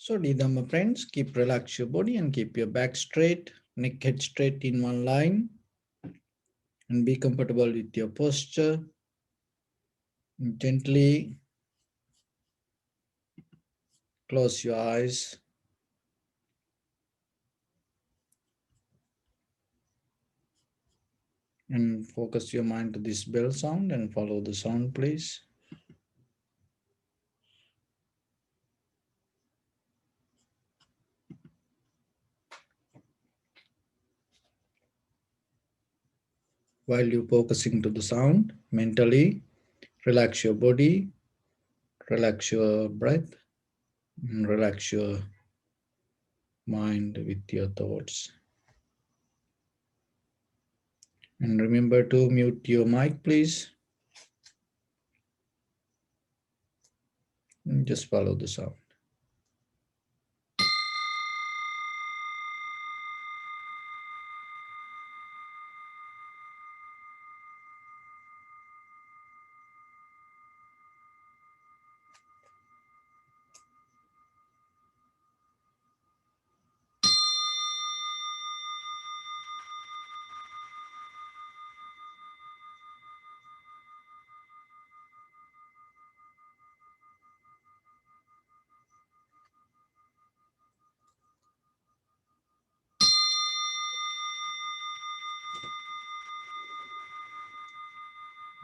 So, dear Dhamma friends, keep relax your body and keep your back straight, neck head straight in one line, and be comfortable with your posture. Gently close your eyes and focus your mind to this bell sound and follow the sound, please. While you're focusing to the sound, mentally relax your body, relax your breath, and relax your mind with your thoughts. And remember to mute your mic, please. And just follow the sound.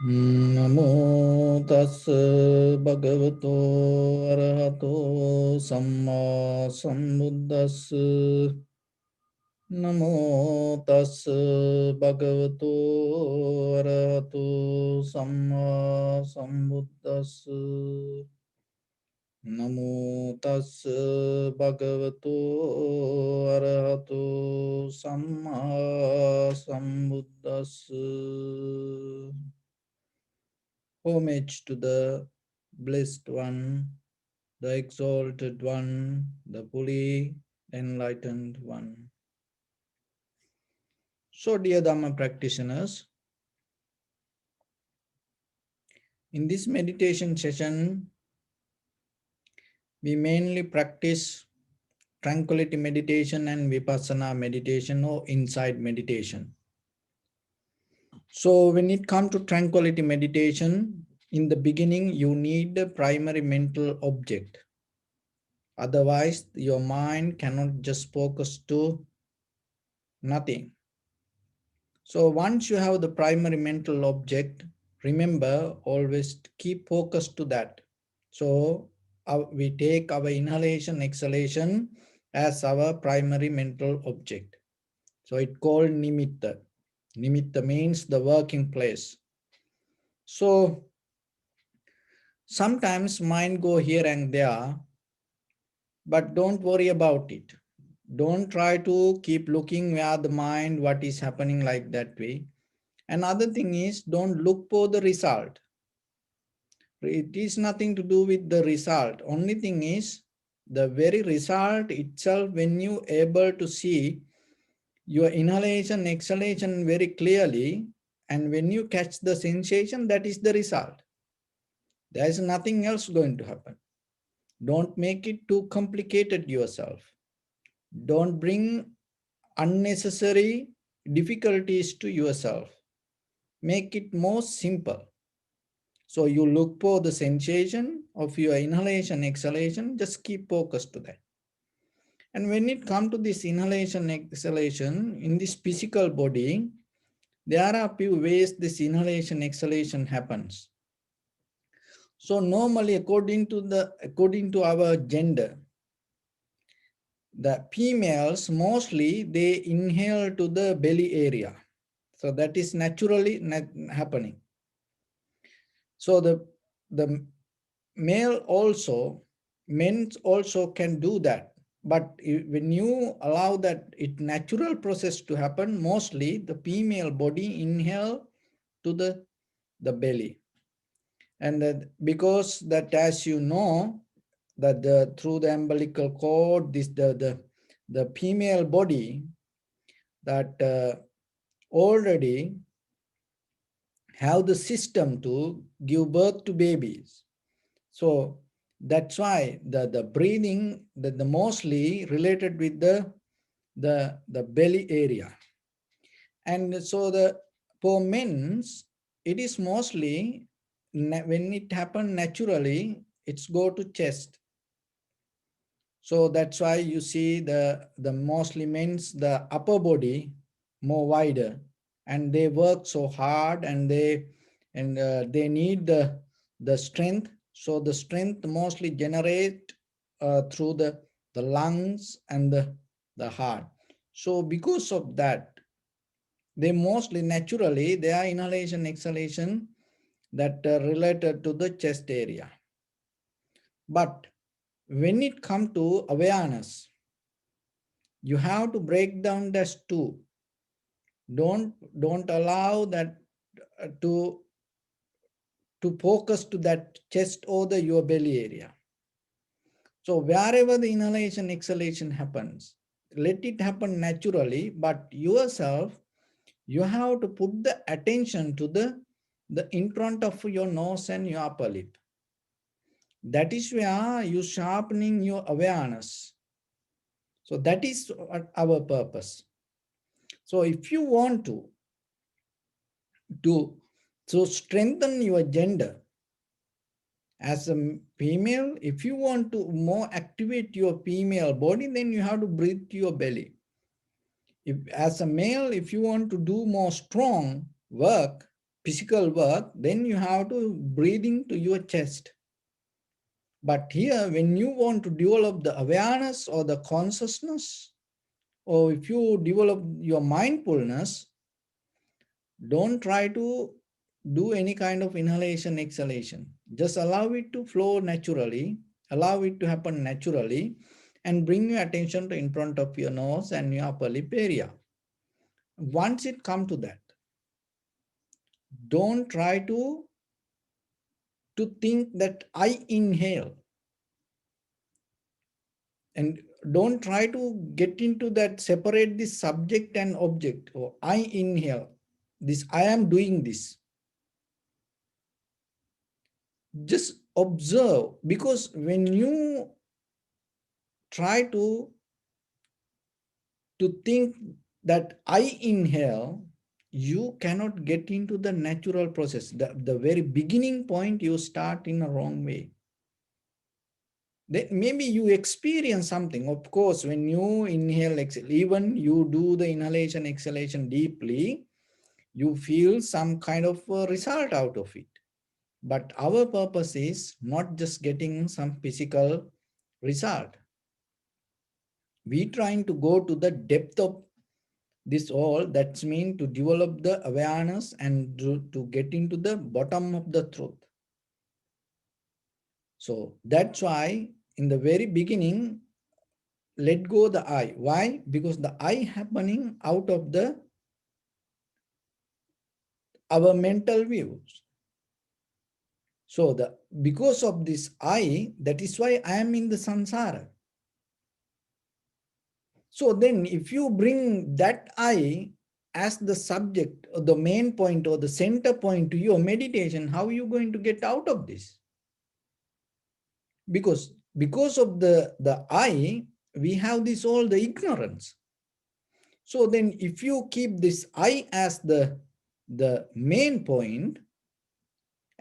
Namo tassa bhagavato arahato samma sambuddhassa. Namo tassa bhagavato arahato samma sambuddhassa. Namo tassa bhagavato arahato samma sambuddhassa. Homage to the Blessed One, the Exalted One, the fully enlightened One. So, dear Dhamma practitioners, in this meditation session, we mainly practice tranquility meditation and vipassana meditation or insight meditation. So, when it comes to tranquility meditation, in the beginning, you need a primary mental object. Otherwise, your mind cannot just focus to nothing. So once you have the primary mental object, remember always keep focus to that. So we take our inhalation, exhalation as our primary mental object. So it called nimitta. Nimitta means the working place. So sometimes mind go here and there, but don't worry about it. Don't try to keep looking where the mind, what is happening like that way. Another thing is don't look for the result. It is nothing to do with the result. Only thing is the very result itself, when you able to see your inhalation, exhalation very clearly, and when you catch the sensation, that is the result. There is nothing else going to happen. Don't make it too complicated yourself. Don't bring unnecessary difficulties to yourself. Make it more simple. So you look for the sensation of your inhalation, exhalation, just keep focus to that. And when it comes to this inhalation, exhalation, in this physical body, there are a few ways this inhalation, exhalation happens. So normally according to our gender, the females mostly they inhale to the belly area. So that is naturally happening. So the male also, men also can do that. But when you allow that it natural process to happen, mostly the female body inhale to the belly. And that because that, as you know, that through the umbilical cord, the female body that already have the system to give birth to babies. So That's why the breathing, the mostly related with the belly area. And so for men's, it is mostly when it happens naturally, it's go to chest. So that's why you see the mostly men's the upper body more wider, and they work so hard, and they need the strength. So the strength mostly generate through the lungs and the heart. So because of that, they mostly naturally they are inhalation exhalation that related to the chest area. But when it comes to awareness, you have to break down this too. Don't allow that to focus to that chest or your belly area. So wherever the inhalation exhalation happens, let it happen naturally, but yourself, you have to put the attention to the in front of your nose and your upper lip. That is where you sharpening your awareness. So that is our purpose. So if you want to so strengthen your gender as a female, if you want to more activate your female body, then you have to breathe to your belly. If as a male, if you want to do more strong work, physical work, then you have to breathe into your chest. But here, when you want to develop the awareness or the consciousness, or if you develop your mindfulness, don't try to do any kind of inhalation, exhalation. Just allow it to flow naturally, allow it to happen naturally, and bring your attention to in front of your nose and your upper lip area. Once it come to that, don't try to think that I inhale, and don't try to get into that, separate this subject and object, or I inhale this, I am doing this. Just observe, because when you try to think that I inhale, you cannot get into the natural process. The very beginning point, you start in a wrong way. Then maybe you experience something. Of course, when you inhale, exhale, even you do the inhalation, exhalation deeply, you feel some kind of result out of it. But our purpose is not just getting some physical result. We trying to go to the depth of this all. That's mean to develop the awareness and to get into the bottom of the truth. So that's why in the very beginning, let go the I. Why? Because the I happening out of our mental views. So because of this I, that is why I am in the samsara. So then if you bring that I as the subject or the main point or the center point to your meditation, how are you going to get out of this? Because of the I, we have this all the ignorance. So then if you keep this I as the main point,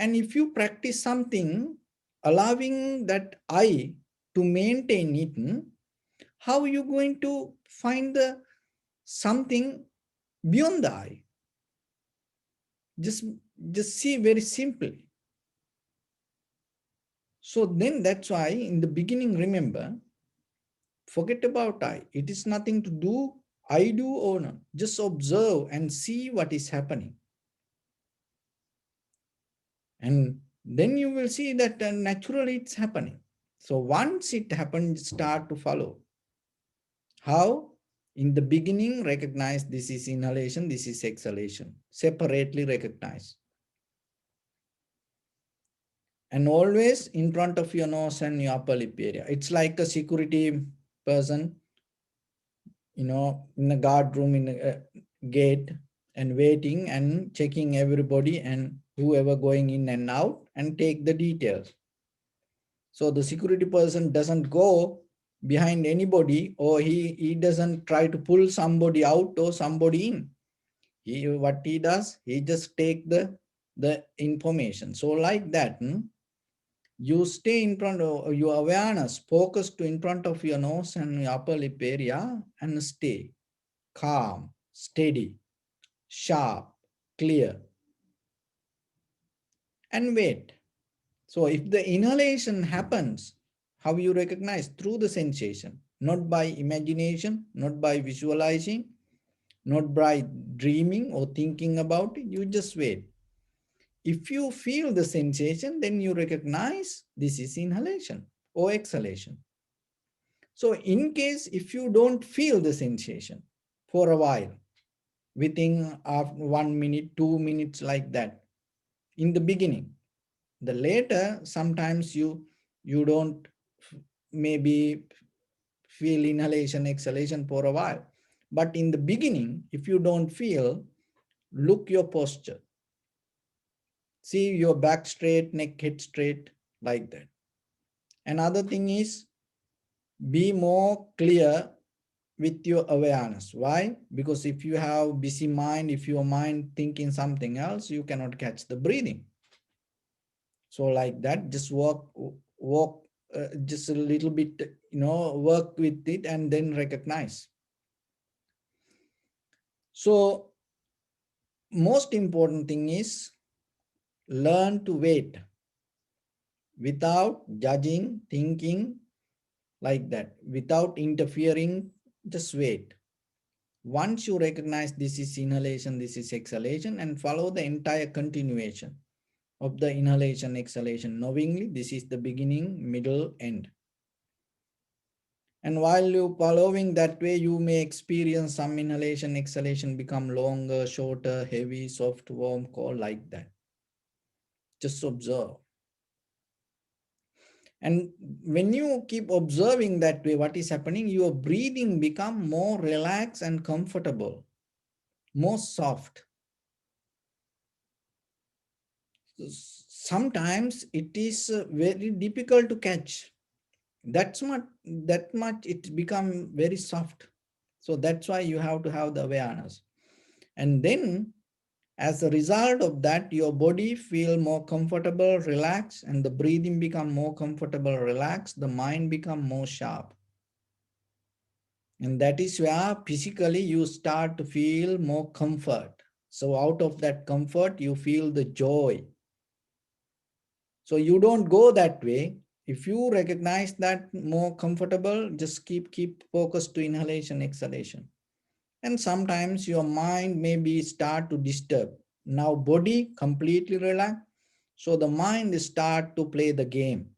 and if you practice something allowing that I to maintain it, how are you going to find the something beyond the I? Just, just see very simply. So then that's why in the beginning, remember, forget about I. It is nothing to do, I do or not. Just observe and see what is happening. And then you will see that naturally it's happening. So once it happens, start to follow. How? In the beginning, recognize this is inhalation, this is exhalation. Separately recognize. And always in front of your nose and your upper lip area. It's like a security person, in a guard room, in a gate, and waiting and checking everybody and whoever going in and out and take the details. So the security person doesn't go behind anybody, or he doesn't try to pull somebody out or somebody in. What he does, he just take the information. So like that, you stay in front of your awareness, focus to in front of your nose and your upper lip area, and stay calm, steady, sharp, clear, and wait. So if the inhalation happens, how you recognize? Through the sensation, not by imagination, not by visualizing, not by dreaming or thinking about it. You just wait. If you feel the sensation, then you recognize this is inhalation or exhalation. So in case if you don't feel the sensation for a while, within 1 minute, 2 minutes, like that, in the beginning, the later sometimes you don't maybe feel inhalation, exhalation for a while. But in the beginning, if you don't feel, look your posture. See your back straight, neck, head straight, like that. Another thing is, be more clear with your awareness. Why? Because if you have busy mind, if your mind thinking something else, you cannot catch the breathing. So like that, just walk just a little bit, work with it and then recognize. So most important thing is, learn to wait without judging, thinking, like that, without interfering. Just wait. Once you recognize this is inhalation, this is exhalation, and follow the entire continuation of the inhalation, exhalation, knowingly this is the beginning, middle, end. And while you following that way, you may experience some inhalation, exhalation become longer, shorter, heavy, soft, warm, cold, like that. Just observe. And when you keep observing that way, what is happening? Your breathing become more relaxed and comfortable, more soft. Sometimes it is very difficult to catch. That much it become very soft. So that's why you have to have the awareness. And then as a result of that, your body feel more comfortable, relaxed, and the breathing become more comfortable, relaxed, the mind become more sharp. And that is where physically you start to feel more comfort. So out of that comfort, you feel the joy. So you don't go that way. If you recognize that more comfortable, just keep focused to inhalation, exhalation. And sometimes your mind maybe start to disturb. Now body completely relaxed. So the mind start to play the game.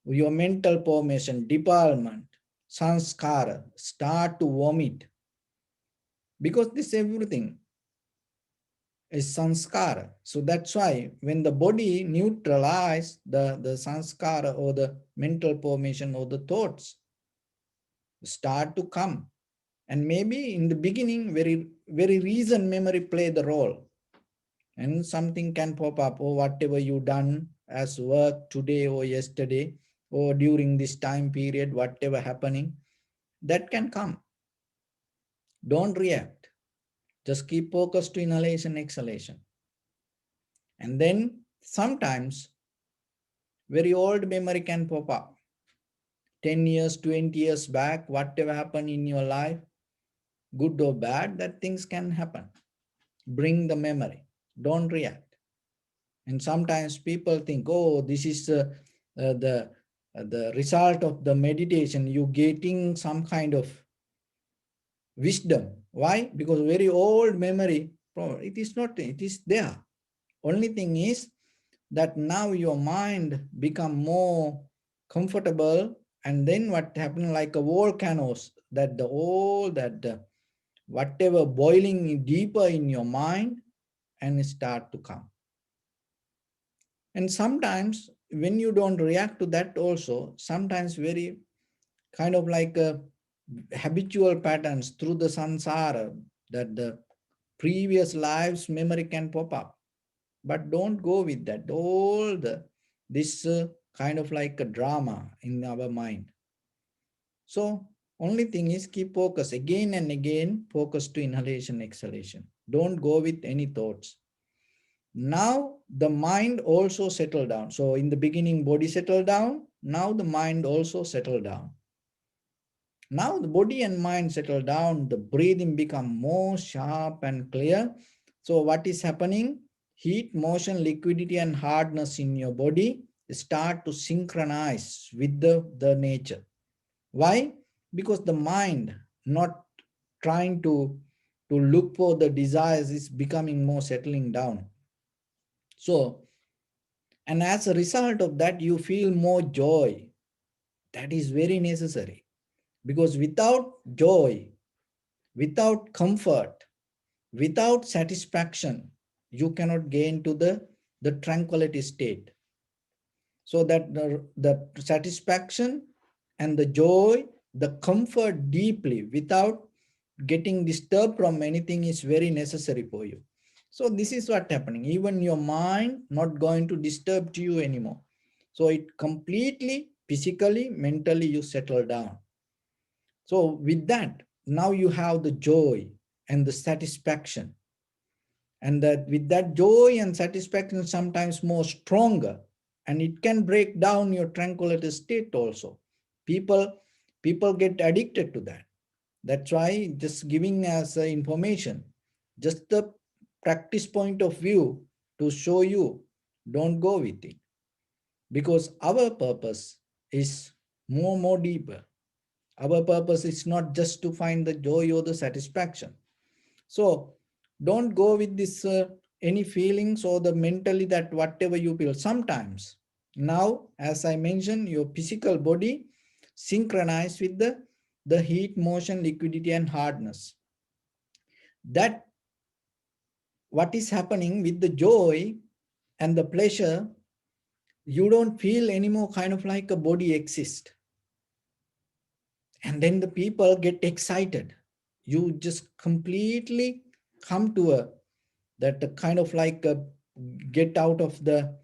Your mental formation, development, sanskara, start to vomit. Because this everything is sanskara. So that's why when the body neutralize the sanskara or the mental formation or the thoughts start to come. And maybe in the beginning, very reason memory play the role. And something can pop up, or whatever you done as work today or yesterday, or during this time period, whatever happening, that can come. Don't react. Just keep focused to inhalation, exhalation. And then sometimes very old memory can pop up. 10 years, 20 years back, whatever happened in your life, good or bad, that things can happen. Bring the memory. Don't react. And sometimes people think, oh, this is the result of the meditation. You getting some kind of wisdom. Why? Because very old memory, it is not, it is there. Only thing is that now your mind become more comfortable, and then what happened, like a volcanoes, that whatever boiling deeper in your mind and start to come. And sometimes when you don't react to that also, sometimes very kind of like a habitual patterns through the samsara, that the previous lives memory can pop up. But don't go with that. All this kind of like a drama in our mind. So only thing is keep focus again and again, focus to inhalation, exhalation. Don't go with any thoughts. Now the mind also settle down. So in the beginning, body settle down. Now the mind also settle down. Now the body and mind settle down. The breathing become more sharp and clear. So what is happening? Heat, motion, liquidity, and hardness in your body start to synchronize with the nature. Why? Because the mind not trying to look for the desires is becoming more settling down. So, and as a result of that, you feel more joy. That is very necessary. Because without joy, without comfort, without satisfaction, you cannot gain to the tranquility state. So that the satisfaction and the joy, the comfort deeply without getting disturbed from anything is very necessary for you. So this is what happening. Even your mind not going to disturb to you anymore. So it completely, physically, mentally, you settle down. So with that, now you have the joy and the satisfaction. And that with that joy and satisfaction sometimes more stronger, and it can break down your tranquility state also. People get addicted to that. That's why just giving as information, just the practice point of view to show you, don't go with it, because our purpose is more deeper. Our purpose is not just to find the joy or the satisfaction. So don't go with this any feelings or the mentally that whatever you feel. Sometimes now, as I mentioned, your physical body synchronize with the heat, motion, liquidity, and hardness. That what is happening with the joy and the pleasure, you don't feel anymore kind of like a body exists. And then the people get excited. You just completely come to a that kind of like a get out of the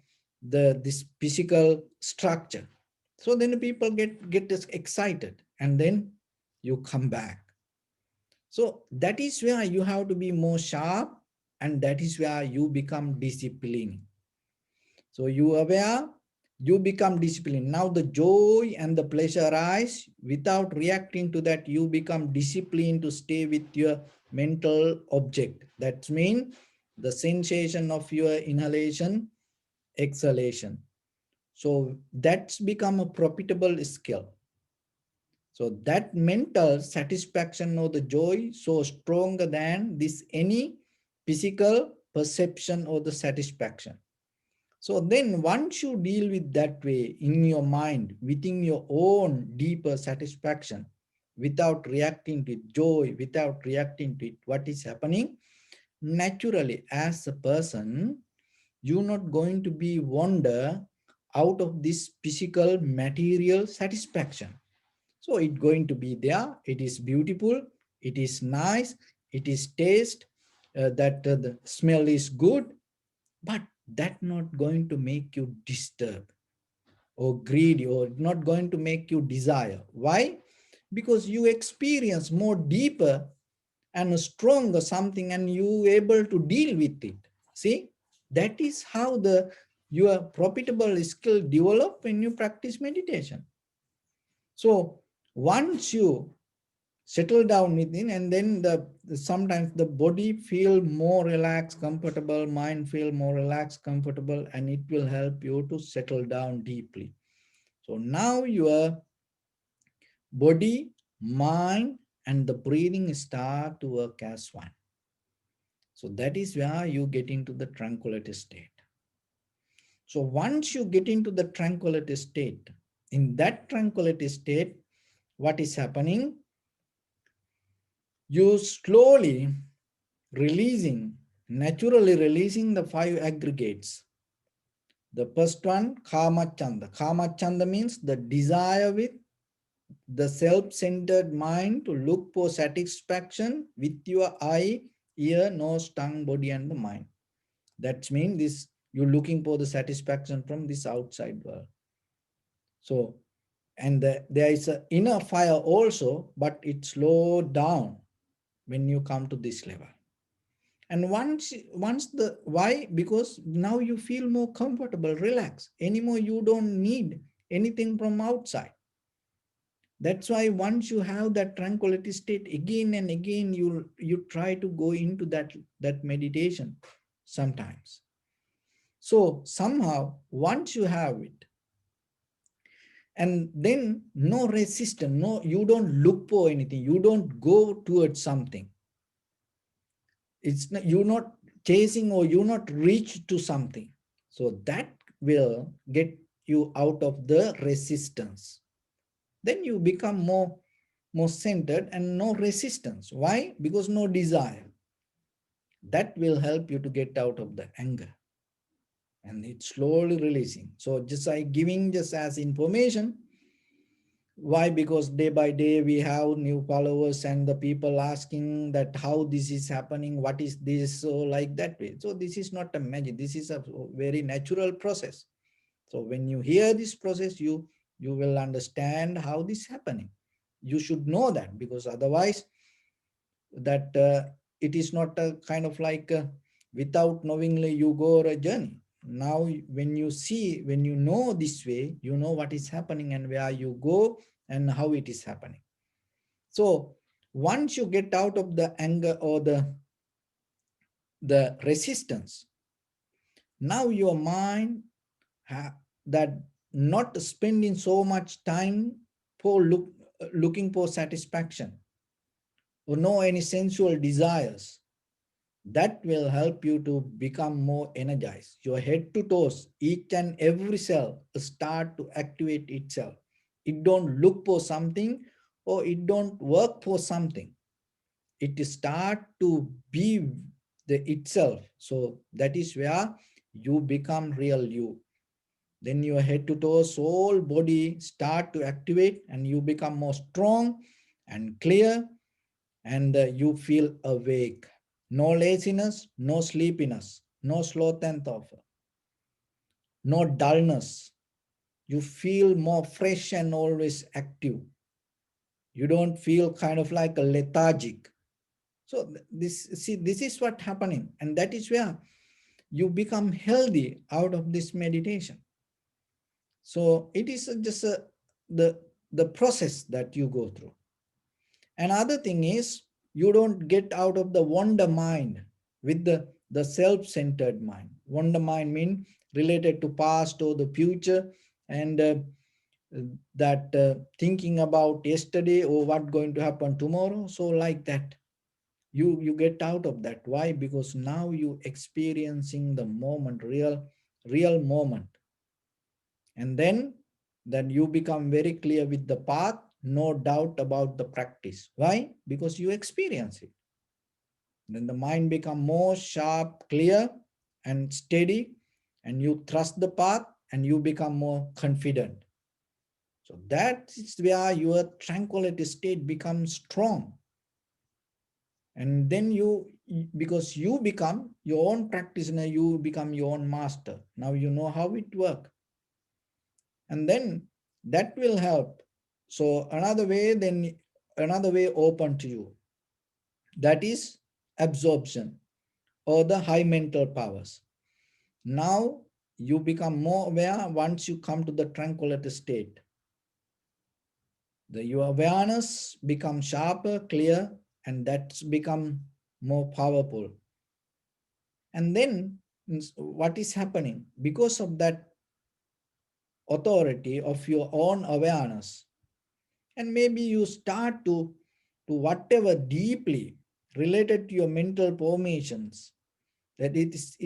this physical structure. So then the people get this excited, and then you come back. So that is where you have to be more sharp, and that is where you become disciplined. So you aware, you become disciplined. Now the joy and the pleasure arise. Without reacting to that, you become disciplined to stay with your mental object. That means the sensation of your inhalation, exhalation. So that's become a profitable skill. So that mental satisfaction or the joy so stronger than this any physical perception or the satisfaction. So then once you deal with that way in your mind, within your own deeper satisfaction, without reacting to it, joy, without reacting to it, what is happening? Naturally, as a person, you're not going to be wander out of this physical material satisfaction. So it's going to be there. It is beautiful. It is nice. It is taste. That the smell is good, but that not going to make you disturb or greedy, or not going to make you desire. Why? Because you experience more deeper and stronger something, and you able to deal with it. See, that is how the your profitable skill develop when you practice meditation. So once you settle down within, and then the sometimes the body feel more relaxed, comfortable, mind feel more relaxed, comfortable, and it will help you to settle down deeply. So now your body, mind, and the breathing start to work as one. So that is where you get into the tranquility state. So once you get into the tranquility state, in that tranquility state, what is happening? You slowly releasing, naturally releasing the five aggregates. The first one, Kama Chanda. Kama Chanda means the desire with the self-centered mind to look for satisfaction with your eye, ear, nose, tongue, body, and the mind. That means this you're looking for the satisfaction from this outside world. So, and there is an inner fire also, but it slowed down when you come to this level. And once the why, because now you feel more comfortable, relaxed anymore, you don't need anything from outside. That's why once you have that tranquility state, again and again you try to go into that meditation sometimes. So somehow once you have it, and then no resistance, no, you don't look for anything, you don't go towards something. It's not, you're not chasing or you're not reach to something. So that will get you out of the resistance. Then you become more centered and no resistance. Why? Because no desire. That will help you to get out of the anger, and it's slowly releasing. So just like giving just as information. Why? Because day by day we have new followers and the people asking that how this is happening, what is this, so like that way. So this is not a magic, this is a very natural process. So when you hear this process, you will understand how this is happening. You should know that, because otherwise that it is not a kind of like without knowingly you go a journey. Now when you see, when you know this way, you know what is happening and where you go and how it is happening. So once you get out of the anger or the resistance, now your mind that not spending so much time for looking for satisfaction or no any sensual desires. That will help you to become more energized. Your head to toes, each and every cell start to activate itself. It don't look for something or it don't work for something. It start to be the itself. So that is where you become real you. Then your head to toes, whole body start to activate and you become more strong and clear, and you feel awake. No laziness, no sleepiness, no sloth and thought, no dullness. You feel more fresh and always active. You don't feel kind of like a lethargic. So this is what happening, and that is where you become healthy out of this meditation. So it is just the the process that you go through. Another thing is, you don't get out of the wonder mind with the self-centered mind. Wonder mind mean related to past or the future, and that thinking about yesterday or what going to happen tomorrow. So like that, you get out of that. Why? Because now you experiencing the moment, real moment, and then you become very clear with the path, no doubt about the practice. Why? Because you experience it. Then the mind become more sharp, clear and steady, and you trust the path and you become more confident. So that is where your tranquility state becomes strong. And then because you become your own practitioner, you become your own master. Now you know how it works. And then that will help. So another way open to you. That is absorption or the high mental powers. Now you become more aware once you come to the tranquility state. Your awareness becomes sharper, clear, and that's become more powerful. And then what is happening? Because of that authority of your own awareness, and maybe you start to whatever deeply related to your mental formations, that it is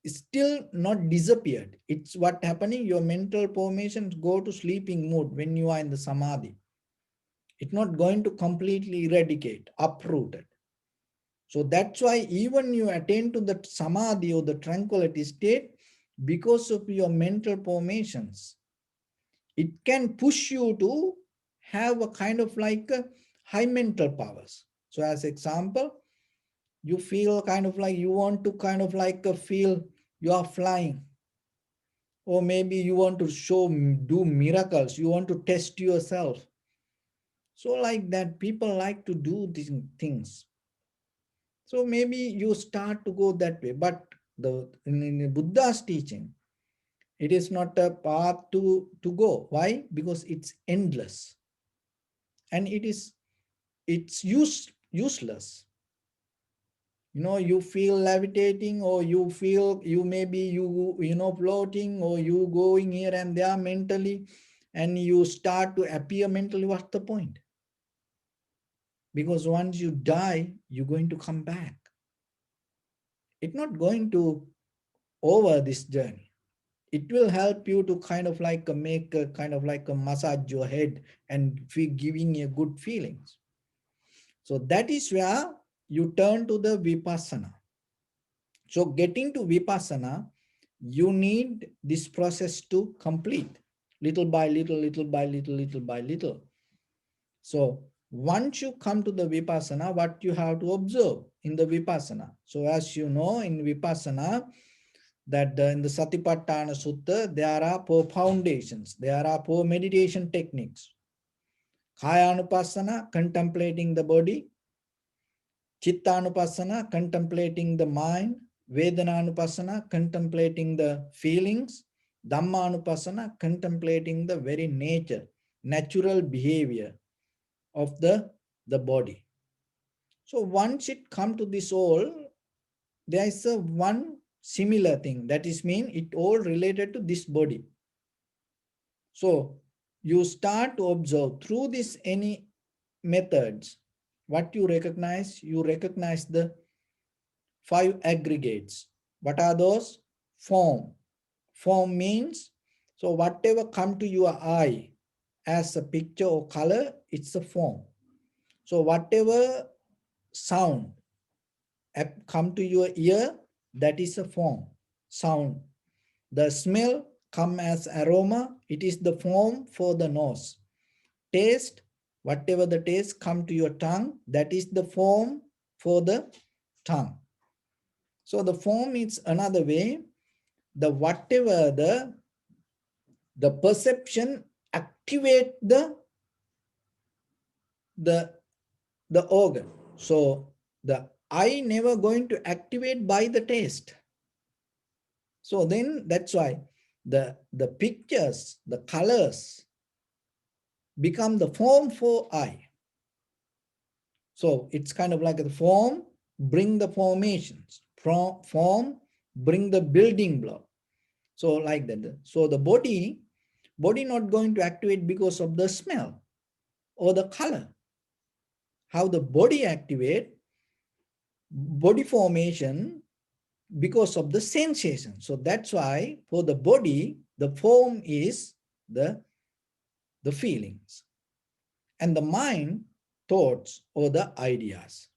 still not disappeared. It's what happening, your mental formations go to sleeping mood when you are in the samadhi. It's not going to completely eradicate, uprooted. So that's why even you attain to the samadhi or the tranquility state, because of your mental formations, it can push you to have a kind of like a high mental powers. So as example, you feel kind of like you want to kind of like feel you are flying, Or maybe you want to do miracles, you want to test yourself. So like that, people like to do these things. So maybe you start to go that way. But in Buddha's teaching, it is not a path to go. Why? Because it's endless. And it's useless. You feel levitating, or you feel you maybe floating, or you going here and there mentally, and you start to appear mentally. What's the point? Because once you die, you're going to come back. It's not going to over this journey. It will help you to kind of like make a kind of like a massage your head and giving you good feelings. So that is where you turn to the vipassana. So getting to vipassana, you need this process to complete little by little, little by little, little by little. So once you come to the vipassana, what you have to observe in the vipassana. So as you know, in vipassana, that in the Satipatthana Sutta, there are four foundations. There are four meditation techniques. Kayanupassana, contemplating the body. Chittanupassana, contemplating the mind. Vedananupassana, contemplating the feelings. Dhammanupassana, contemplating the very nature, natural behavior of the body. So once it come to this all, there is a one similar thing. That is mean it all related to this body. So you start to observe through this any methods. What you recognize the five aggregates. What are those? Form. Form means, so whatever come to your eye as a picture or color, it's a form. So whatever sound come to your ear, that is a form, sound. The smell come as aroma, it is the form for the nose. Taste, whatever the taste come to your tongue, that is the form for the tongue. So the form is another way, the whatever the perception activate the the organ. So the eye never going to activate by the taste. So then that's why the pictures, the colors become the form for eye. So it's kind of like the form bring the formations, form bring the building block. So like that. So the body not going to activate because of the smell or the color. How the body activate, body formation because of the sensation. So that's why for the body, the form is the feelings, and the mind, thoughts or the ideas.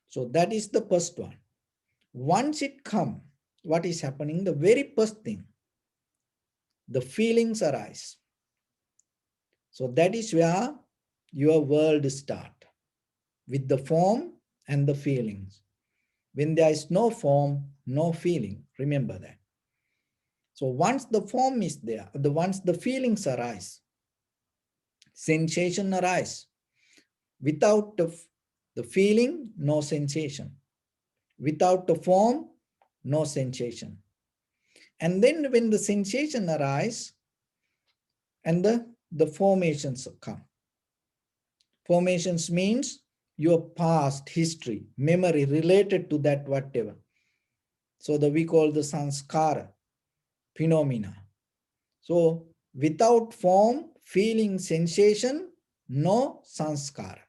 So that is the first one. Once it come, what is happening? The very first thing, the feelings arise. So that is where your world start, with the form and the feelings. When there is no form, no feeling. Remember that. So once the form is there, once the feelings arise, sensation arise. Without the feeling, no sensation. Without the form, no sensation. And then when the sensation arise, and the formations come. Formations means your past history, memory related to that whatever. So we call the sanskara, phenomena. So without form, feeling, sensation, no sanskara.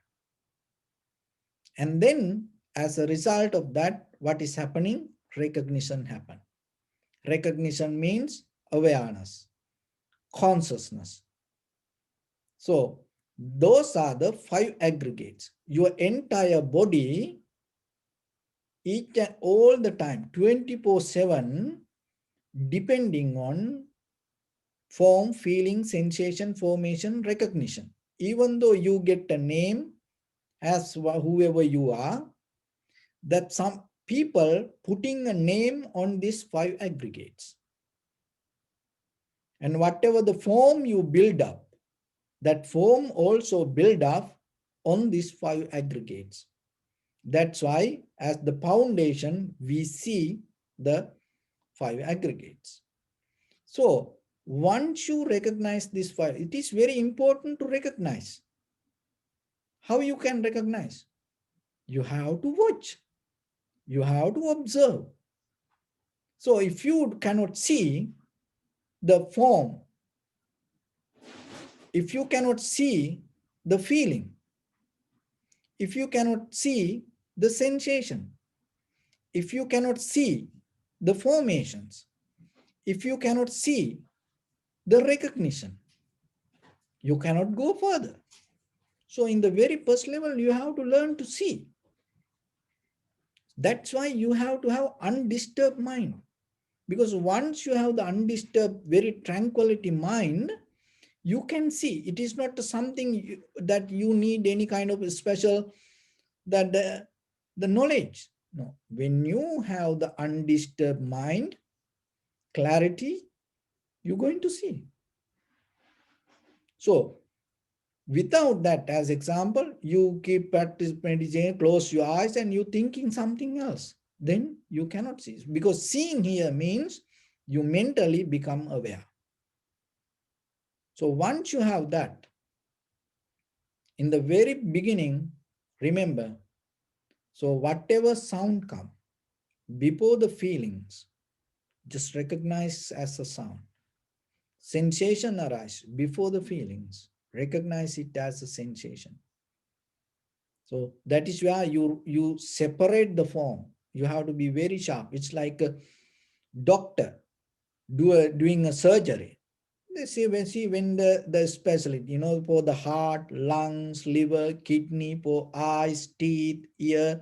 And then as a result of that, what is happening? Recognition happen. Recognition means awareness, consciousness. So those are the five aggregates. Your entire body, each and all the time, 24/7, depending on form, feeling, sensation, formation, recognition. Even though you get a name as whoever you are, that some people putting a name on these five aggregates. And whatever the form you build up, that form also build up on these 5 aggregates. That's why as the foundation, we see the 5 aggregates. So once you recognize this 5, it is very important to recognize. How you can recognize? You have to watch. You have to observe. So if you cannot see the form, if you cannot see the feeling, if you cannot see the sensation, if you cannot see the formations, if you cannot see the recognition, you cannot go further. So in the very first level, you have to learn to see. That's why you have to have undisturbed mind. Because once you have the undisturbed, very tranquility mind, you can see. It is not something that you need any kind of special, that the knowledge. No, when you have the undisturbed mind, clarity, you're going to see. So without that, as example, you keep practicing, close your eyes and you thinking something else, then you cannot see. Because seeing here means you mentally become aware. So once you have that, in the very beginning, remember, so whatever sound come before the feelings, just recognize as a sound. Sensation arise before the feelings, recognize it as a sensation. So that is where you separate the form. You have to be very sharp. It's like a doctor doing a surgery. They see when the specialty, for the heart, lungs, liver, kidney, for eyes, teeth, ear,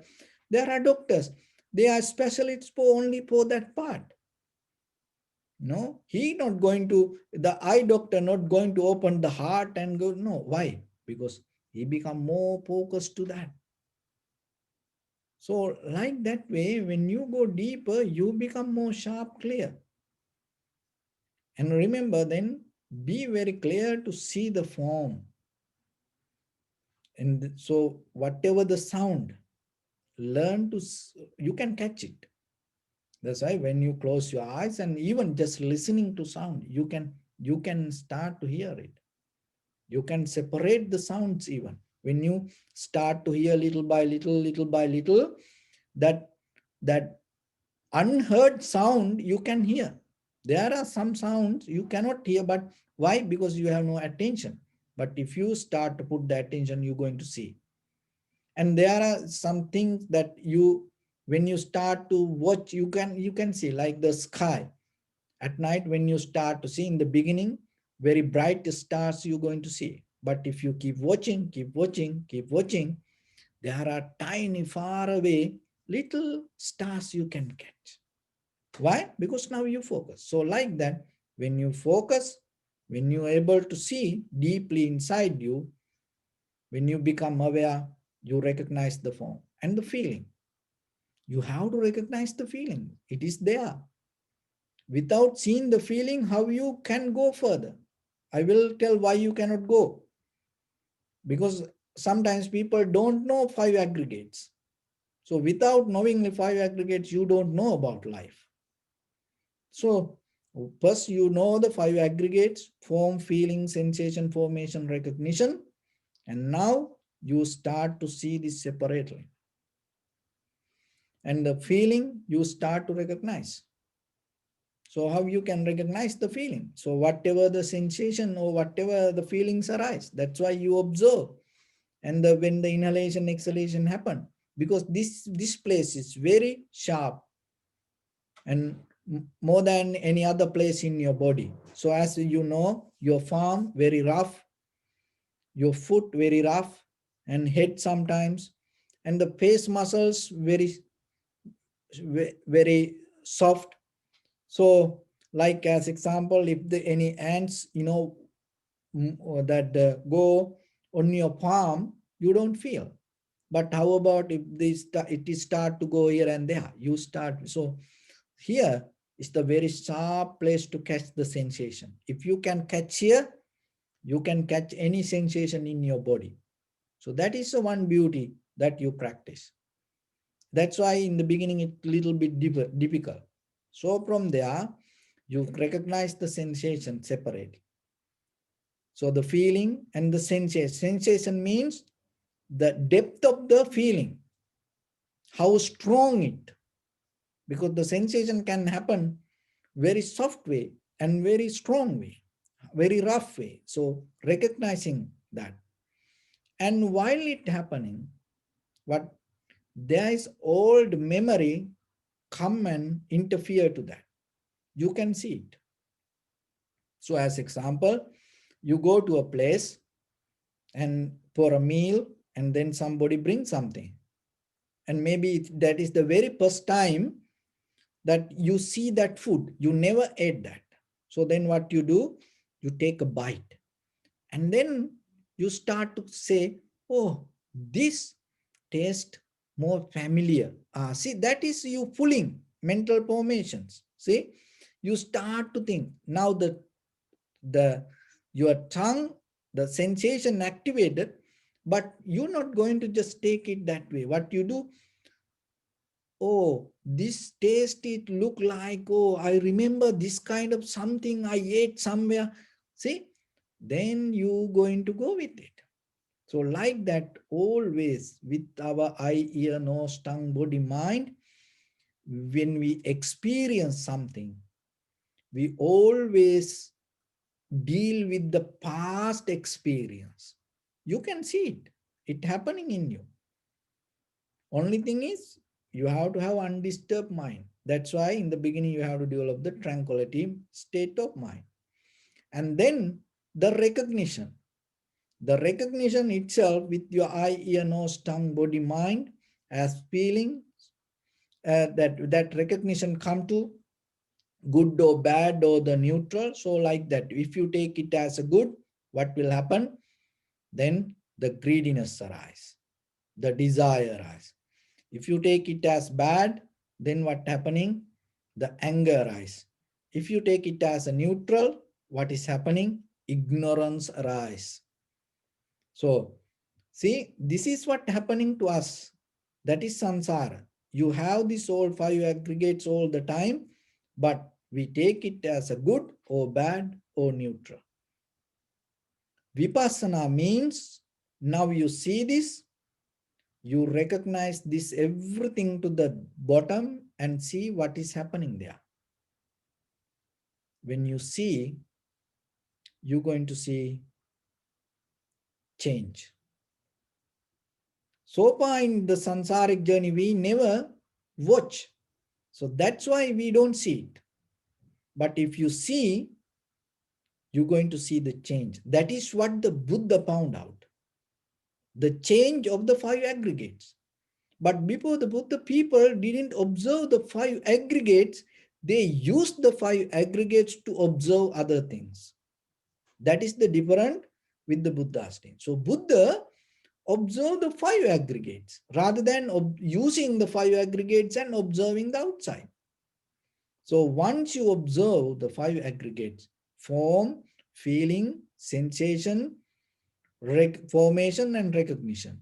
there are doctors. They are specialists for only for that part. No, he not going to, the eye doctor not going to open the heart and go, no. Why? Because he become more focused to that. So like that way, when you go deeper, you become more sharp, clear. And remember then, be very clear to see the form. And so whatever the sound, learn to, you can catch it. That's why when you close your eyes and even just listening to sound, you can start to hear it. You can separate the sounds even. When you start to hear little by little, that unheard sound you can hear. There are some sounds you cannot hear, but why? Because you have no attention. But if you start to put the attention, you're going to see. And there are some things that when you start to watch, you can see, like the sky. At night, when you start to see, in the beginning, very bright stars you're going to see. But if you keep watching, there are tiny, far away, little stars you can catch. Why? Because now you focus. So like that, when you focus, when you're able to see deeply inside you, when you become aware, you recognize the form and the feeling. You have to recognize the feeling. It is there. Without seeing the feeling, how you can go further? I will tell why you cannot go. Because sometimes people don't know 5 aggregates. So without knowing the 5 aggregates, you don't know about life. So first you know the 5 aggregates: form, feeling, sensation, formation, recognition. And now you start to see this separately. And the feeling you start to recognize. So how you can recognize the feeling? So whatever the sensation or whatever the feelings arise, that's why you observe. And when the inhalation, exhalation happen, because this place is very sharp and more than any other place in your body. So as you know, your palm very rough, your foot very rough, and head sometimes, and the face muscles very soft. So like as example, if any ants that go on your palm, you don't feel. But how about if it is start to go here and there, you start. So here is the very sharp place to catch the sensation. If you can catch here, you can catch any sensation in your body. So that is the one beauty that you practice. That's why in the beginning it's a little bit difficult. So from there, you recognize the sensation separately. So the feeling and the sensation. Sensation means the depth of the feeling, how strong it, because the sensation can happen very soft way and very strong way, very rough way. So recognizing that. And while it happening, what there is old memory come and interfere to that. You can see it. So as example, you go to a place and for a meal, and then somebody brings something. And maybe that is the very first time that you see that food. You never ate that. So then what you do? You take a bite. And then you start to say, oh, this tastes more familiar. See, that is you pulling mental formations. See, you start to think. Now the your tongue, the sensation activated, but you're not going to just take it that way. What you do, oh, this taste, it look like, oh, I remember this kind of something I ate somewhere. See, then you going to go with it. So like that, always with our eye, ear, nose, tongue, body, mind, when we experience something, we always deal with the past experience. You can see it happening in you. Only thing is, you have to have undisturbed mind. That's why in the beginning you have to develop the tranquility state of mind. And then the recognition. The recognition itself with your eye, ear, nose, tongue, body, mind as feeling, that recognition come to good or bad or the neutral. So like that, if you take it as a good, what will happen? Then the greediness arise, the desire arise. If you take it as bad, then what happening? The anger arise. If you take it as a neutral, what is happening? Ignorance arise. So see, this is what happening to us. That is samsara. You have these all five aggregates all the time, but we take it as a good or bad or neutral. Vipassana means now you see this, you recognize this everything to the bottom and see what is happening there. When you see, you're going to see change. So far in the samsaric journey, we never watch. So that's why we don't see it. But if you see, you're going to see the change. That is what the Buddha found out. The change of the five aggregates. But before the Buddha, people didn't observe the five aggregates. They used the five aggregates to observe other things. That is the difference with the Buddha's thing. So Buddha observed the five aggregates rather than using the five aggregates and observing the outside. So once you observe the five aggregates, form, feeling, sensation, formation and recognition,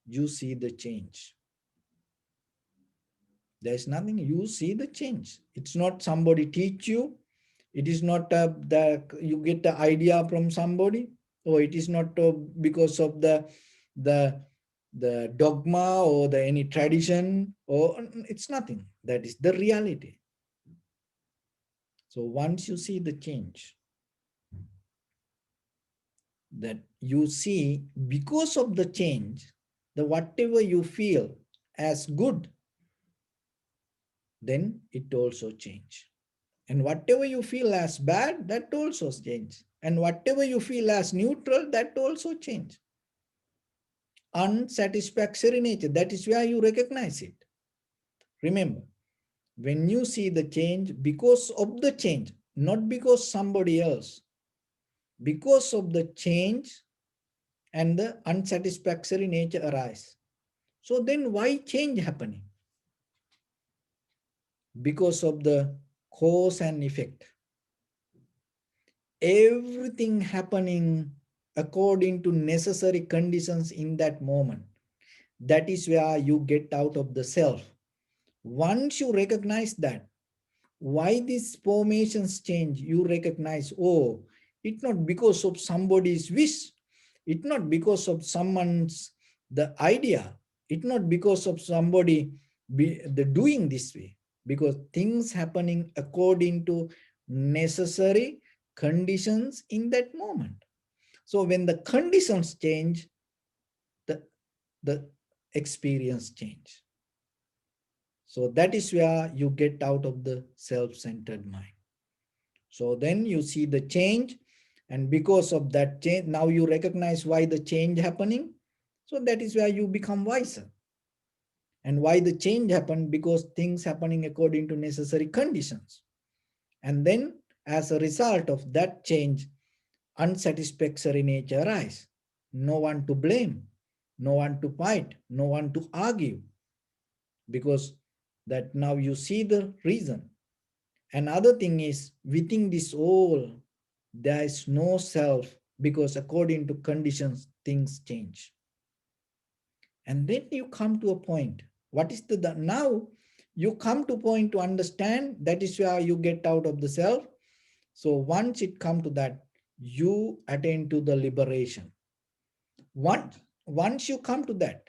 you see the change. There's nothing, you see the change. It's not somebody teach you. It is not you get the idea from somebody, or it is not because of the dogma or the any tradition, or it's nothing. That is the reality. So once you see the change, that you see because of the change, the whatever you feel as good, then it also change. And whatever you feel as bad, that also change. And whatever you feel as neutral, that also change. Unsatisfactory nature, that is where you recognize it. Remember, when you see the change, because of the change, not because somebody else, because of the change and the unsatisfactory nature arise. So then why change happening? Because of the cause and effect. Everything happening according to necessary conditions in that moment. That is where you get out of the self. Once you recognize that, why these formations change, you recognize, oh, it's not because of somebody's wish, it's not because of someone's the idea, it's not because of somebody the doing this way, because things happening according to necessary conditions in that moment. So when the conditions change, the the experience change. So that is where you get out of the self-centered mind. So then you see the change, and because of that change, now you recognize why the change happening. So that is where you become wiser. And why the change happened? Because things happening according to necessary conditions. And then as a result of that change, unsatisfactory nature arise. No one to blame, no one to fight, no one to argue, because that now you see the reason. Another thing is, within this all, there is no self, because according to conditions, things change. And then you come to a point. What is the now? You come to a point to understand, that is where you get out of the self. So once it come to that, you attain to the liberation. Once you come to that,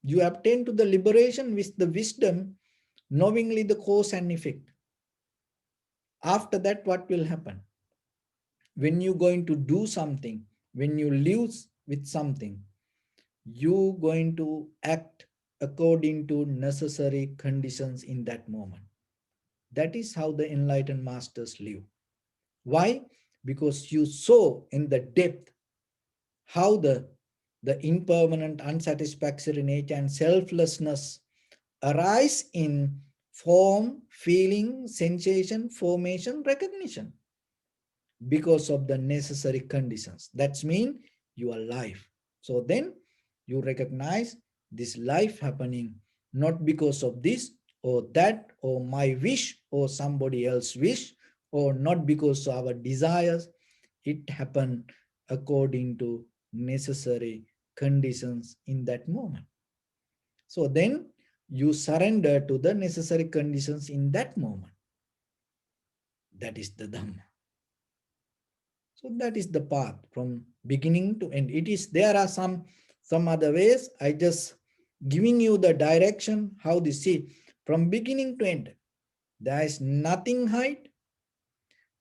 you obtain to the liberation with the wisdom, knowingly the cause and effect. After that, what will happen? When you're going to do something, when you live with something, you going to act according to necessary conditions in that moment. That is how the enlightened masters live. Why? Because you saw in the depth how the impermanent, unsatisfactory nature and selflessness arise in form, feeling, sensation, formation, recognition, because of the necessary conditions. That's mean your life. So then you recognize this life happening not because of this or that or my wish or somebody else wish, or not because of our desires. It happened according to necessary conditions in that moment. So then you surrender to the necessary conditions in that moment. That is the Dhamma. So that is the path from beginning to end. It is, there are some other ways. I just giving you the direction how this see from beginning to end. There is nothing hide.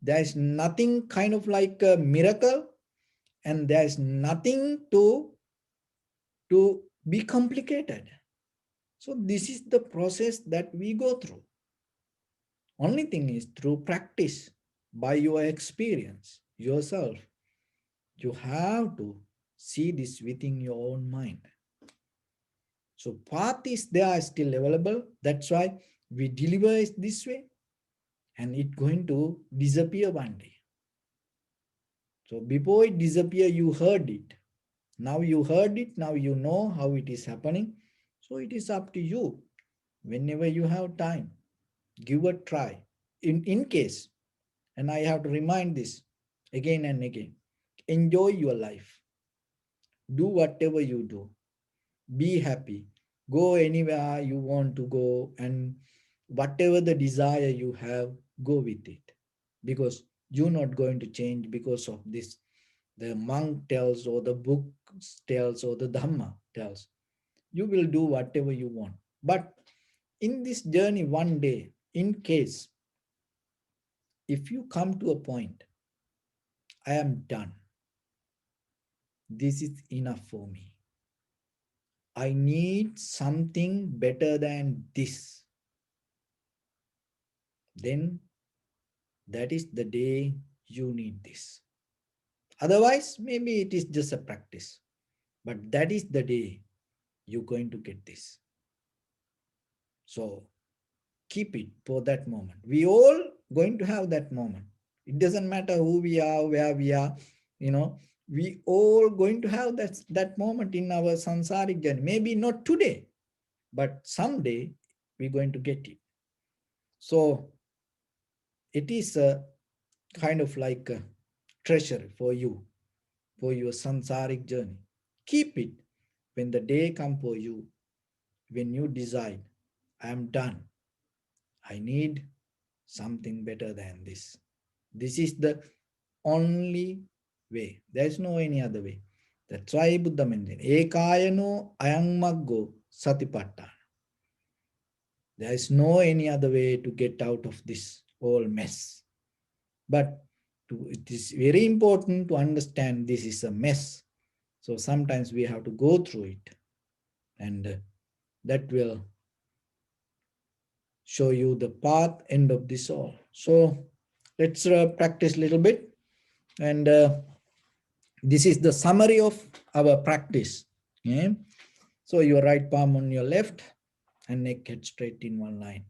There is nothing kind of like a miracle, and there is nothing to be complicated. So this is the process that we go through. Only thing is, through practice, by your experience yourself, you have to see this within your own mind. So path is there, still available. That's why we deliver it this way, and it's going to disappear one day. So before it disappear, you heard it. Now you heard it, now you know how it is happening. So it is up to you. Whenever you have time, give a try. In case, and I have to remind this again and again, enjoy your life. Do whatever you do. Be happy. Go anywhere you want to go, and whatever the desire you have, go with it. Because you're not going to change because of this. The monk tells, or the book tells, or the Dhamma tells. You will do whatever you want. But in this journey, one day, in case, if you come to a point, I am done. This is enough for me. I need something better than this. Then that is the day you need this. Otherwise, maybe it is just a practice. But that is the day you're going to get this. So keep it for that moment. We all going to have that moment. It doesn't matter who we are, where we are, you know, we all going to have that moment in our samsaric journey. Maybe not today, but someday we're going to get it. So It is a kind of like a treasure for you, for your sansaric journey. Keep it when the day comes for you, when you decide, I am done. I need something better than this. This is the only way. There is no any other way. That's why Buddha mentioned, Ekayano ayang maggo satipatthana. There is no any other way to get out of this whole mess. But it is very important to understand this is a mess. So sometimes we have to go through it, and that will show you the path end of this all. So let's practice a little bit, and this is the summary of our practice. Okay? So your right palm on your left and neck head straight in one line.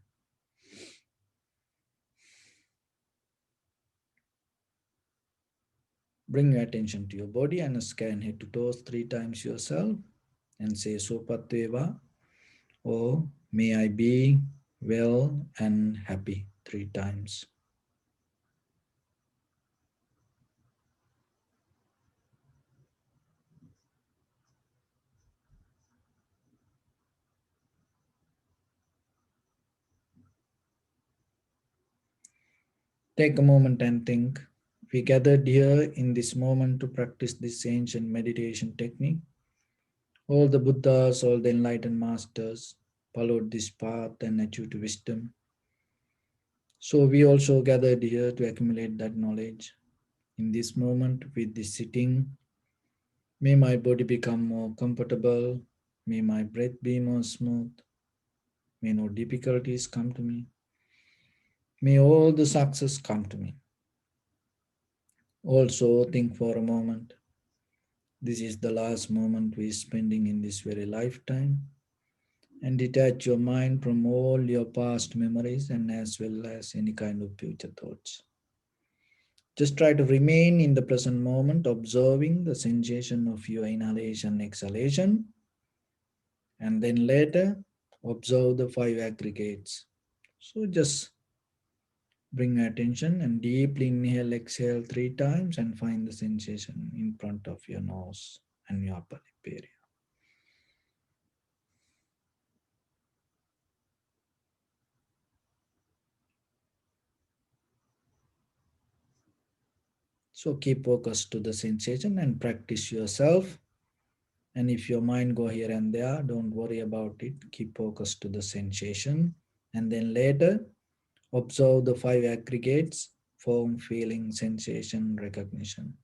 Bring your attention to your body and scan head to toes 3 times yourself and say Sopatveva, or may I be well and happy 3 times. Take a moment and think. We gathered here in this moment to practice this ancient meditation technique. All the Buddhas, all the enlightened masters followed this path and achieved wisdom. So we also gathered here to accumulate that knowledge. In this moment, with this sitting, may my body become more comfortable. May my breath be more smooth. May no difficulties come to me. May all the success come to me. Also, think for a moment. This is the last moment we are spending in this very lifetime. And detach your mind from all your past memories and as well as any kind of future thoughts. Just try to remain in the present moment, observing the sensation of your inhalation, exhalation, and then later observe the 5 aggregates. So just bring your attention and deeply inhale, exhale 3 times and find the sensation in front of your nose and your upper lip area. So keep focus to the sensation and practice yourself. And if your mind go here and there, don't worry about it. Keep focus to the sensation. And then later, observe the 5 aggregates: form, feeling, sensation, recognition.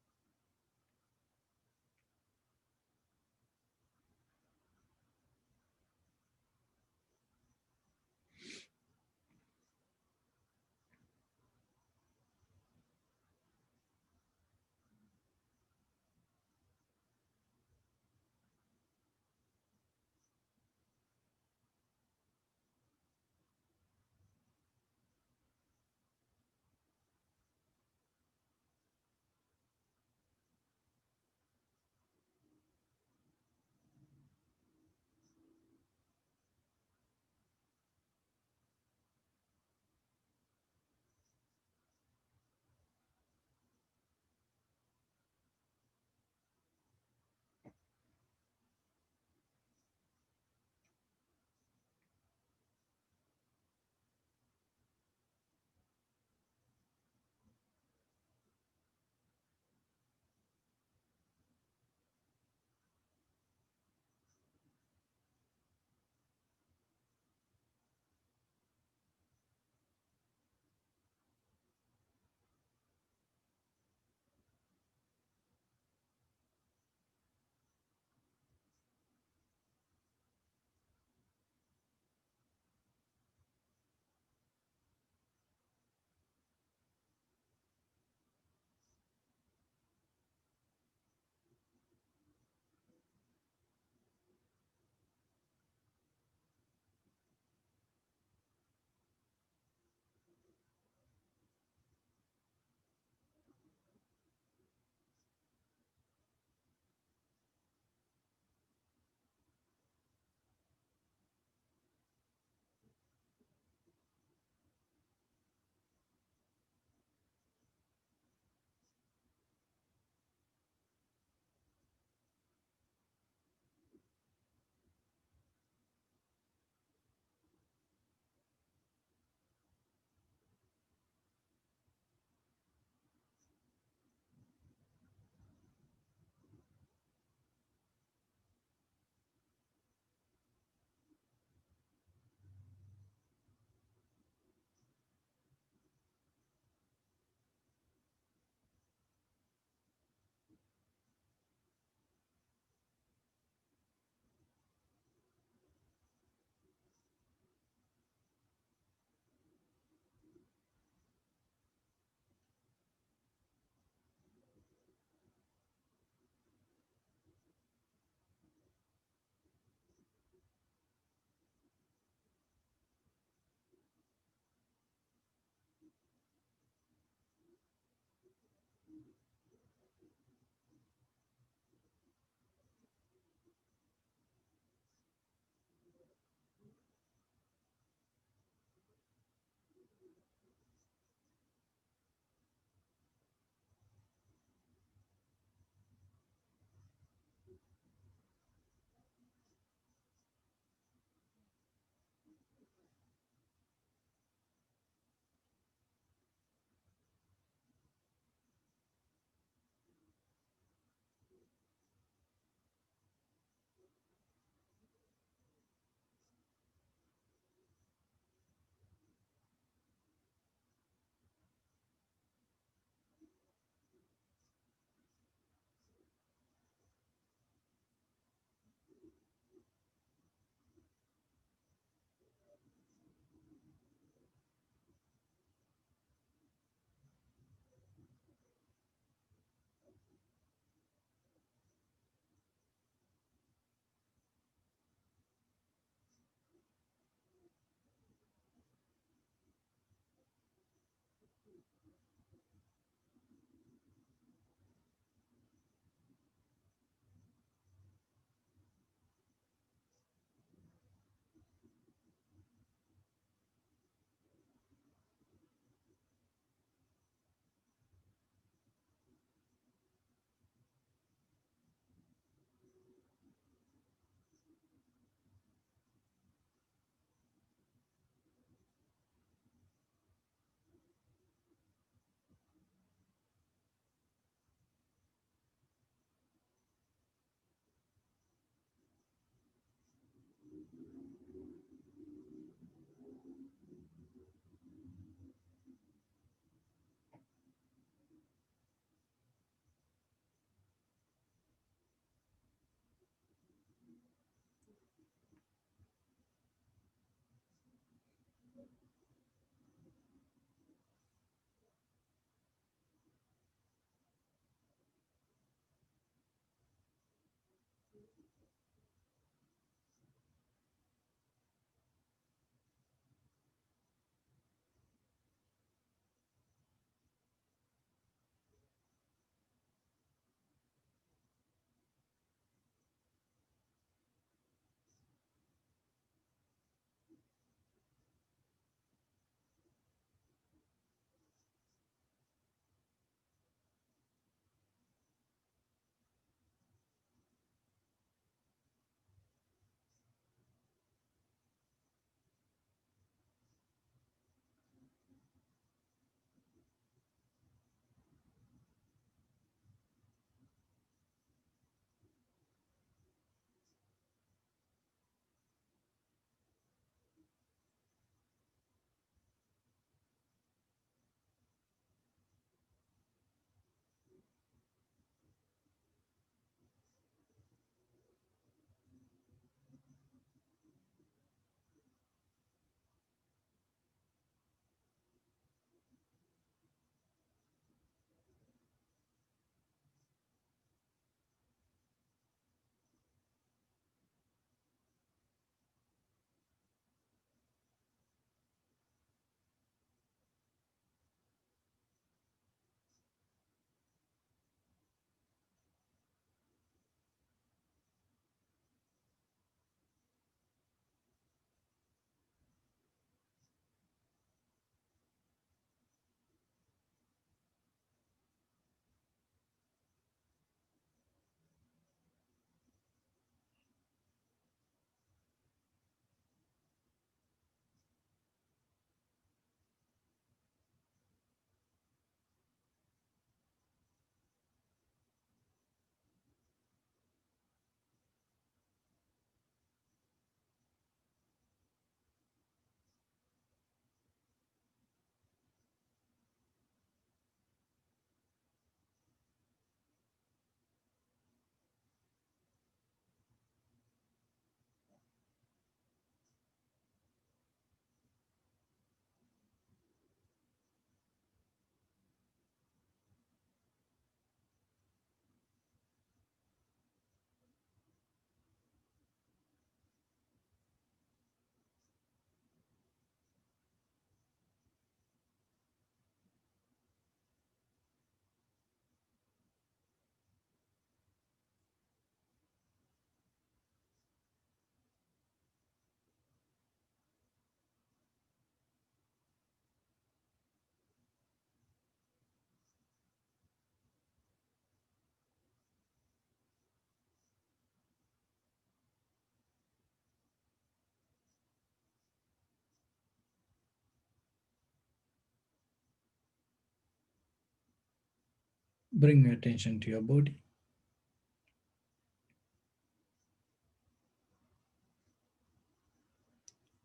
Bring your attention to your body.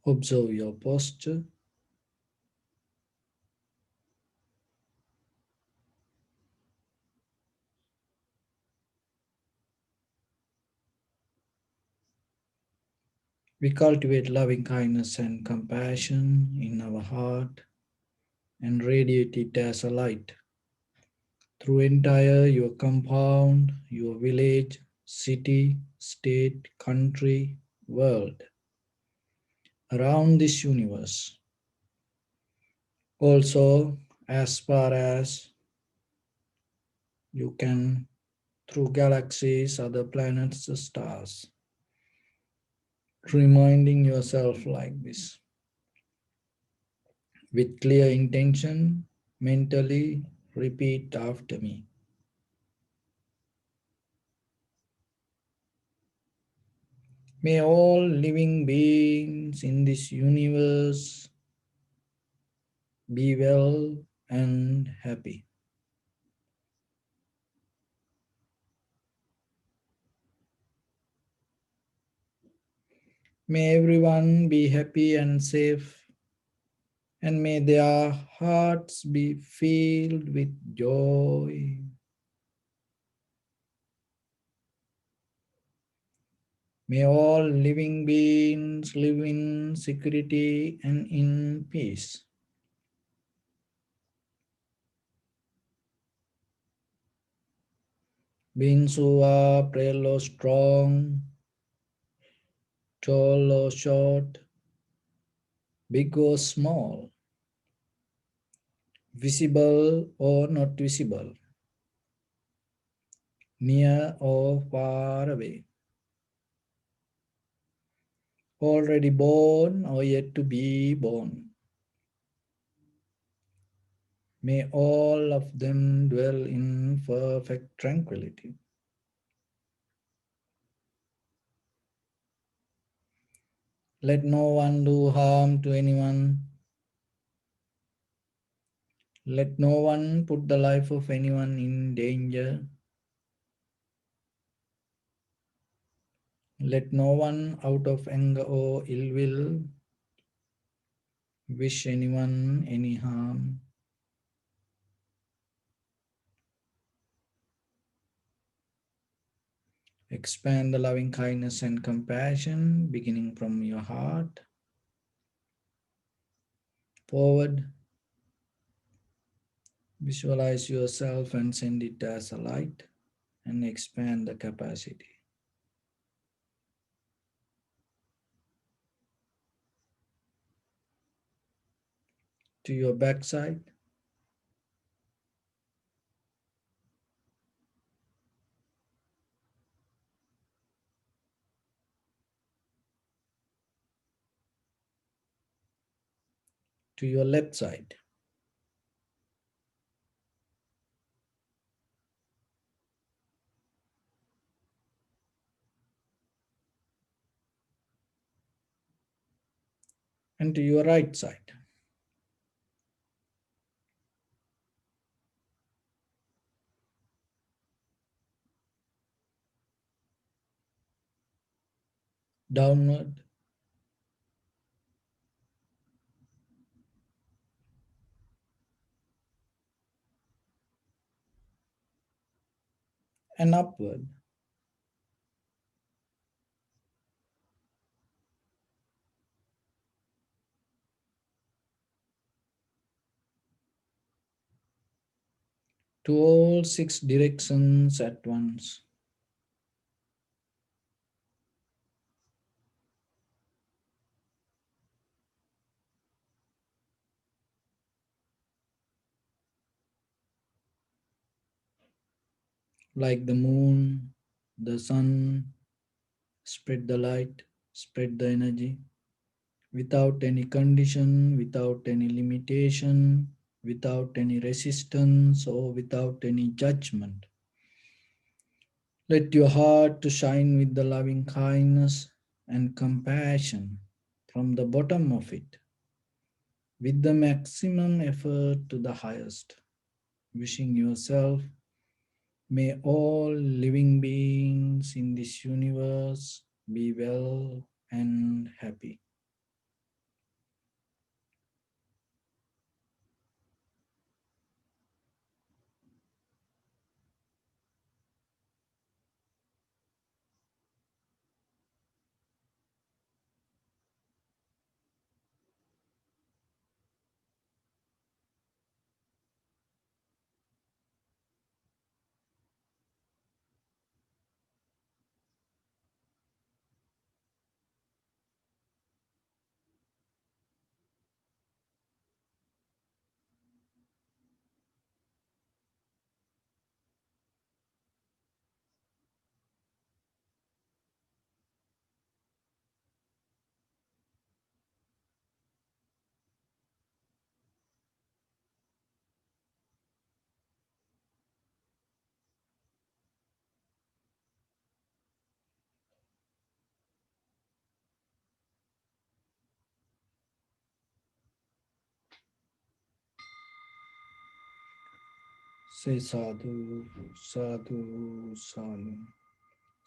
Observe your posture. We cultivate loving kindness and compassion in our heart and radiate it as a light through entire your compound, your village, city, state, country, world, around this universe. Also, as far as you can, through galaxies, other planets, the stars, reminding yourself like this with clear intention, mentally repeat after me. May all living beings in this universe be well and happy. May everyone be happy and safe, and may their hearts be filled with joy. May all living beings live in security and in peace. Beings who are frail or strong, tall or short, big or small, visible or not visible, near or far away, already born or yet to be born. May all of them dwell in perfect tranquility. Let no one do harm to anyone. Let no one put the life of anyone in danger. Let no one, out of anger or ill will, wish anyone any harm. Expand the loving kindness and compassion beginning from your heart forward. Visualize yourself and send it as a light and expand the capacity to your backside, to your left side, and to your right side. Downward and upward. To all six directions at once. Like the moon, the sun, spread the light, spread the energy without any condition, without any limitation, without any resistance, or without any judgment. Let your heart to shine with the loving kindness and compassion from the bottom of it, with the maximum effort to the highest, wishing yourself May all living beings in this universe be well and happy. Say sadhu, sadhu, sadhu.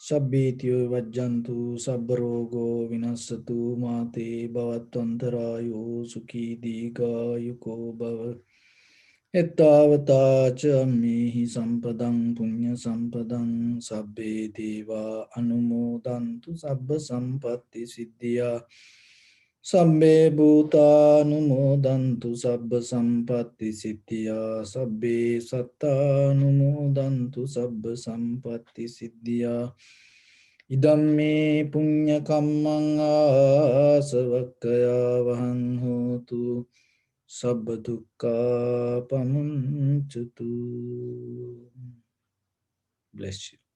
Sabbityo vajjantu sabbarogo vinasatu mate bhavatvantarayo sukhi diga yuko bhava. Ettavata cha mehi sampadang punya sampadang sabbe deva anumodantu sabba sampatti siddhya. Sabbe bhuta anumodantu sabba sampatti siddhya. Sabbe satta anumodantu sabba sampatti siddhya. Idamme punya kammang asavakkaya vahang hotu. Sabba dukkha pamuncatu. Bless you.